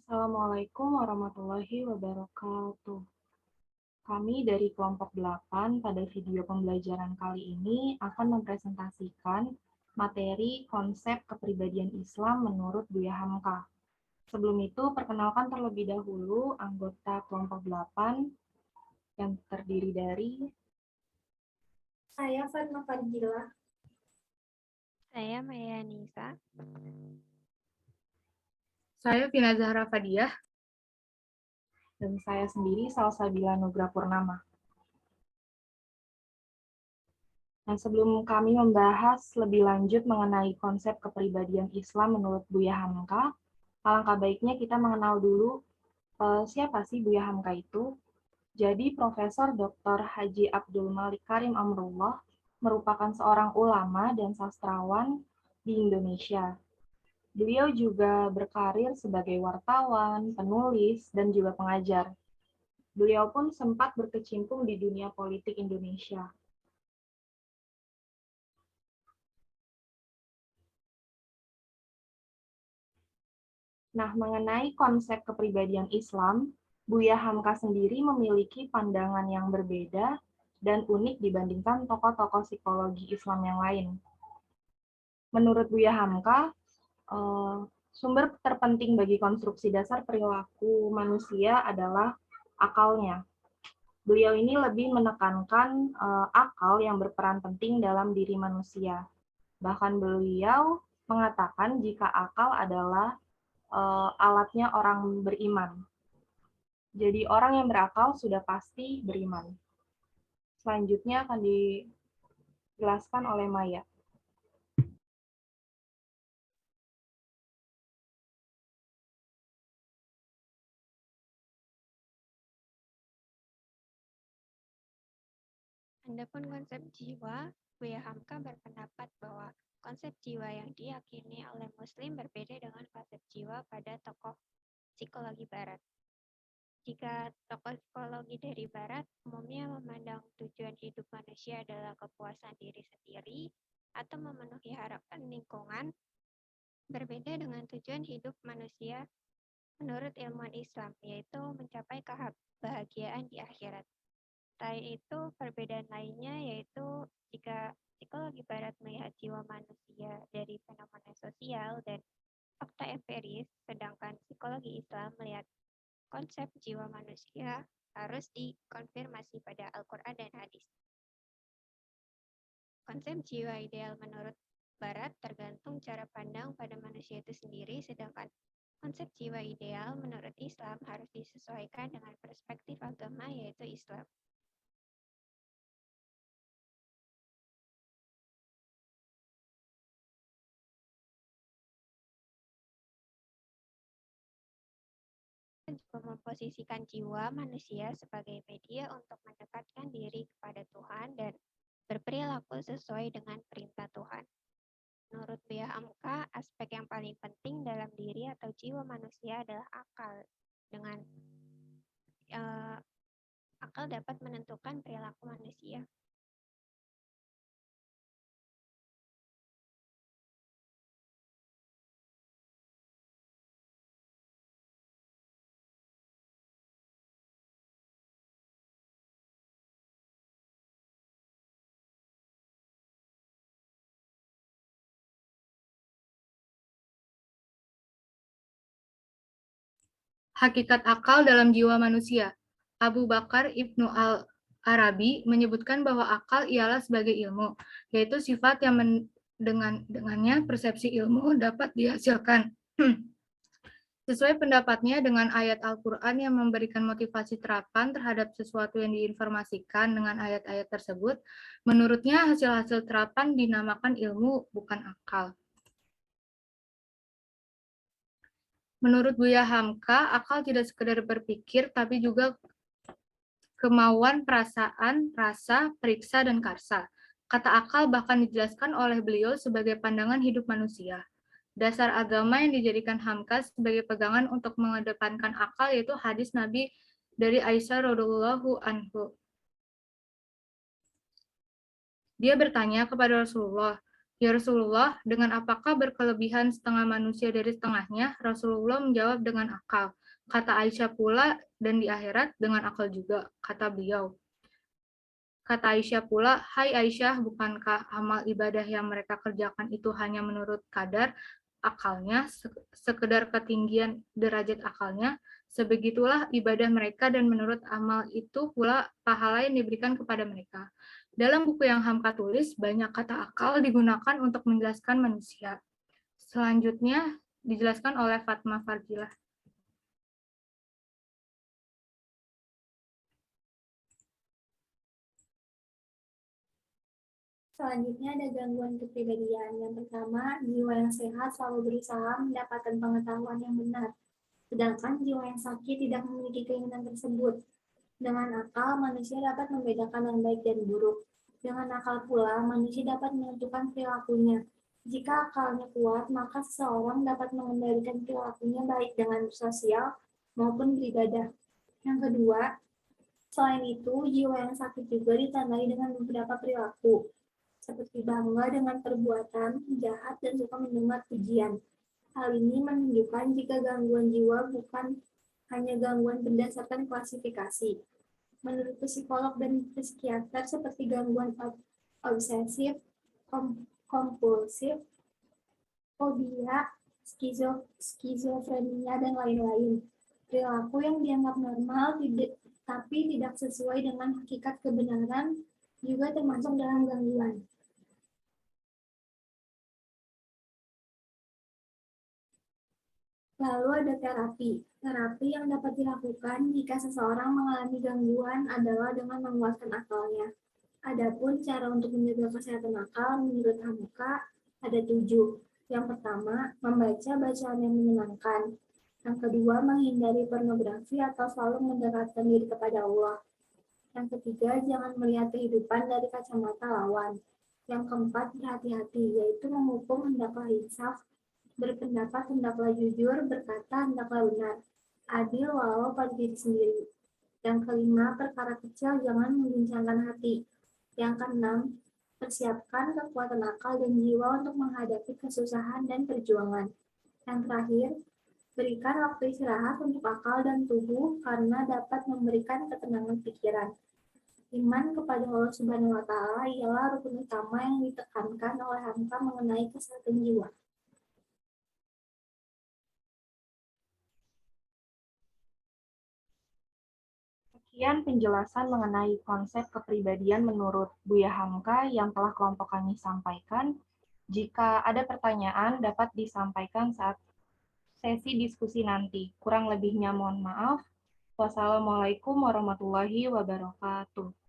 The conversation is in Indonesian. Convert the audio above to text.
Assalamualaikum warahmatullahi wabarakatuh. Kami dari kelompok 8 pada video pembelajaran kali ini akan mempresentasikan materi konsep kepribadian Islam menurut Buya Hamka. Sebelum itu, perkenalkan terlebih dahulu anggota kelompok 8 yang terdiri dari Saya Fatma Fadila. Saya Maya Nisa. Saya Vina Zahra Fadiah. Dan saya sendiri Salsabila Nugra Purnama. Nah, sebelum kami membahas lebih lanjut mengenai konsep kepribadian Islam menurut Buya Hamka, alangkah baiknya kita mengenal dulu siapa sih Buya Hamka itu. Jadi Profesor Dr. Haji Abdul Malik Karim Amrullah merupakan seorang ulama dan sastrawan di Indonesia. Beliau juga berkarir sebagai wartawan, penulis, dan juga pengajar. Beliau pun sempat berkecimpung di dunia politik Indonesia. Nah, mengenai konsep kepribadian Islam, Buya Hamka sendiri memiliki pandangan yang berbeda dan unik dibandingkan tokoh-tokoh psikologi Islam yang lain. Menurut Buya Hamka, sumber terpenting bagi konstruksi dasar perilaku manusia adalah akalnya. Beliau ini lebih menekankan akal yang berperan penting dalam diri manusia. Bahkan beliau mengatakan jika akal adalah alatnya orang beriman. Jadi orang yang berakal sudah pasti beriman. Selanjutnya akan dijelaskan oleh Maya. Adapun konsep jiwa, Buya Hamka berpendapat bahwa konsep jiwa yang diyakini oleh Muslim berbeda dengan konsep jiwa pada tokoh psikologi Barat. Jika tokoh psikologi dari Barat umumnya memandang tujuan hidup manusia adalah kepuasan diri sendiri atau memenuhi harapan lingkungan, berbeda dengan tujuan hidup manusia menurut ilmuwan Islam, yaitu mencapai kebahagiaan di akhirat. Selain itu, perbedaan lainnya yaitu jika psikologi Barat melihat jiwa manusia dari fenomena sosial dan fakta empiris, sedangkan psikologi Islam melihat konsep jiwa manusia harus dikonfirmasi pada Al-Quran dan hadis. Konsep jiwa ideal menurut Barat tergantung cara pandang pada manusia itu sendiri, sedangkan konsep jiwa ideal menurut Islam harus disesuaikan dengan perspektif agama, yaitu Islam. Juga memposisikan jiwa manusia sebagai media untuk mendekatkan diri kepada Tuhan dan berperilaku sesuai dengan perintah Tuhan. Menurut Buya Hamka, aspek yang paling penting dalam diri atau jiwa manusia adalah akal. Dengan akal dapat menentukan perilaku manusia. Hakikat akal dalam jiwa manusia. Abu Bakar Ibnu Al-Arabi menyebutkan bahwa akal ialah sebagai ilmu, yaitu sifat yang dengannya persepsi ilmu dapat dihasilkan. Sesuai pendapatnya dengan ayat Al-Quran yang memberikan motivasi terapan terhadap sesuatu yang diinformasikan dengan ayat-ayat tersebut, menurutnya hasil-hasil terapan dinamakan ilmu, bukan akal. Menurut Buya Hamka, akal tidak sekedar berpikir, tapi juga kemauan, perasaan, rasa, periksa, dan karsa. Kata akal bahkan dijelaskan oleh beliau sebagai pandangan hidup manusia. Dasar agama yang dijadikan Hamka sebagai pegangan untuk mengedepankan akal yaitu hadis Nabi dari Aisyah radhiyallahu anhu. Dia bertanya kepada Rasulullah, Ya Rasulullah, dengan apakah berkelebihan setengah manusia dari setengahnya? Rasulullah menjawab dengan akal. Kata Aisyah pula, dan di akhirat dengan akal juga, kata beliau. Kata Aisyah pula, hai Aisyah, bukankah amal ibadah yang mereka kerjakan itu hanya menurut kadar akalnya, sekedar ketinggian derajat akalnya, sebegitulah ibadah mereka dan menurut amal itu pula pahala yang diberikan kepada mereka. Dalam buku yang Hamka tulis, banyak kata akal digunakan untuk menjelaskan manusia. Selanjutnya dijelaskan oleh Fatma Farjilah. Selanjutnya ada gangguan kepribadian. Yang pertama, jiwa yang sehat selalu berusaha mendapatkan pengetahuan yang benar, sedangkan jiwa yang sakit tidak memiliki keinginan tersebut. Dengan akal, manusia dapat membedakan yang baik dan buruk. Dengan akal pula, manusia dapat menentukan perilakunya. Jika akalnya kuat, maka seseorang dapat mengendalikan perilakunya baik dengan sosial maupun beribadah. Yang kedua, selain itu, jiwa yang sakit juga ditandai dengan beberapa perilaku, seperti bangga dengan perbuatan jahat dan suka mendengar pujian. Hal ini menunjukkan jika gangguan jiwa bukan hanya gangguan berdasarkan klasifikasi. Menurut psikolog dan psikiater seperti gangguan obsesif, kompulsif, fobia, skizofrenia, dan lain-lain. Perilaku yang dianggap normal tapi tidak sesuai dengan hakikat kebenaran juga termasuk dalam gangguan. Lalu ada terapi. Terapi yang dapat dilakukan jika seseorang mengalami gangguan adalah dengan menguatkan akalnya. Adapun cara untuk menjaga kesehatan akal menurut Hamka ada 7. Yang pertama, membaca bacaan yang menyenangkan. Yang kedua, menghindari pornografi atau selalu mendekatkan diri kepada Allah. Yang ketiga, jangan melihat kehidupan dari kacamata lawan. Yang keempat, berhati-hati, yaitu memupuk hendaklah insaf, berpendapat hendaklah jujur, berkata hendaklah benar, adil walau pada diri sendiri. Yang kelima, perkara kecil jangan mengguncangkan hati. Yang keenam, persiapkan kekuatan akal dan jiwa untuk menghadapi kesusahan dan perjuangan. Yang terakhir, berikan waktu istirahat untuk akal dan tubuh karena dapat memberikan ketenangan pikiran. Iman kepada Allah Subhanahu wa Ta'ala ialah rukun utama yang ditekankan oleh Hamka mengenai kesehatan jiwa. Sekian penjelasan mengenai konsep kepribadian menurut Buya Hamka yang telah kelompok kami sampaikan. Jika ada pertanyaan, dapat disampaikan saat sesi diskusi nanti. Kurang lebihnya mohon maaf. Wassalamualaikum warahmatullahi wabarakatuh.